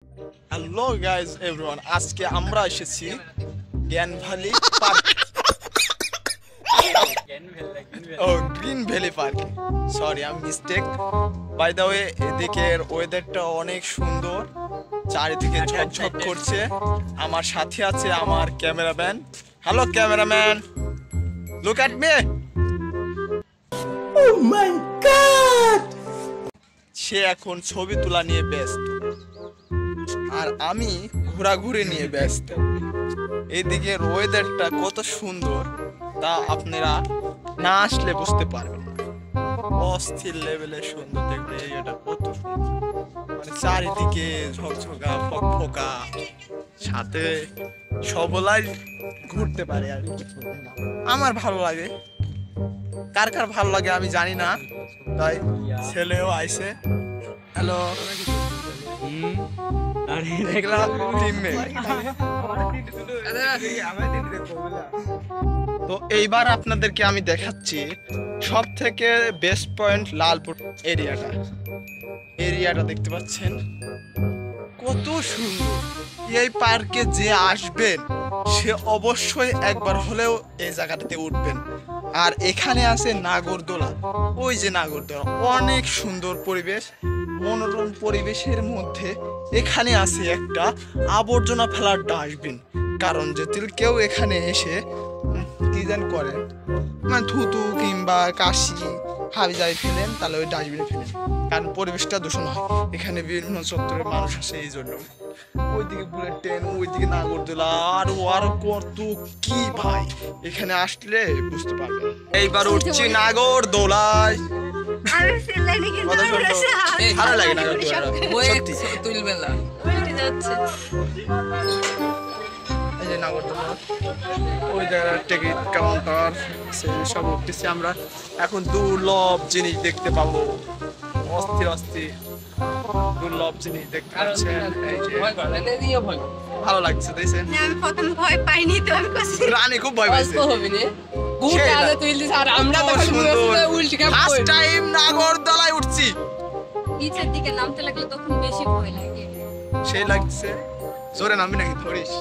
Hello guys everyone, আজকে আমরা এসেছি জ্ঞান ভ্যালি পার্ক। ও গ্রিন ভ্যালি পার্ক, সরি আমি মিস্টেক। বাই দ্য ওয়ে, এদিকের ওয়েদারটা অনেক সুন্দর, চারিদিকে ঝকঝক করছে। আমার সাথে আছে আমার cameraman. Hello cameraman, look at me. Oh my god! সে এখন ছবি তোলা নিয়ে ব্যস্ত, আর আমি ঘোরাঘুরি নিয়ে ব্যস্ত। এইদিকে ওয়েদারটা কত সুন্দর তা আপনারা না আসলে বুঝতে পারবেন। অস্থির লেভেলের সুন্দর, দেখবে এটা কত সুন্দর, মানে চারিদিকে ঝকঝকা ফকফকা, সাথে সবলাই ঘুরতে পারে। আর আমার ভালো লাগে, কার কার ভালো লাগে আমি জানি না, তাই ছেলেও আইছে। হ্যালো, তো এইবার আপনাদেরকে আমি দেখাচ্ছি সব থেকে বেস্ট পয়েন্ট লালপুর এরিয়াটা দেখতে পাচ্ছেন কত সুন্দর। এই পার্কে যে আসবেন সে অবশ্যই একবার হলেও এই জায়গাটাতে উঠবেন। আর এখানে আছে নাগরদোলা, ওই যে নাগরদোলা, অনেক সুন্দর পরিবেশ, মনোরম পরিবেশের মধ্যে এখানে আছে একটা আবর্জনা ফেলার ডাস্টবিন। কারণ যদি কেউ এখানে এসে ডিজাইন করেন, মানে থুতু কিংবা কাশি হাবি যাই ফেলেন, তাহলে ওই ডাস্টবিনে ফেলেন, কারণ পরিবেশটা দূষণ হয়। এখানে বিভিন্ন চত্বরের মানুষ আসে এই জন্য। ওইদিকে বুলেট ট্রেন, ওইদিকে নাগরদোলা, আরো কত কি ভাই, এখানে আসলে বুঝতে পারবেন। এইবার উঠছি নাগরদোলায়। ভালো লাগে নাগরদোলা, তুলবেন না। এই যে নাগরদোলা, ওই জায়গায় টিকিট কাউন্টার সব উঠতেছি আমরা। এখন দুর্লভ জিনিস দেখতে পাবো, অস্থির অস্থির দুর্লভ জিনিস দেখতে পাচ্ছেন। ভালো লাগছে, দেখছেন? আমি প্রথম ভয় পাইনি, তো আমি কইছি রানী খুব ভয় পাইছে। ফার্স্ট টাইম নাগরদোলায় উঠছি, নিচের দিকে নামতে লাগলে তখন বেশি ভয় লাগে। সেই লাগছে। জোরে নামবি নাকি ধরিস?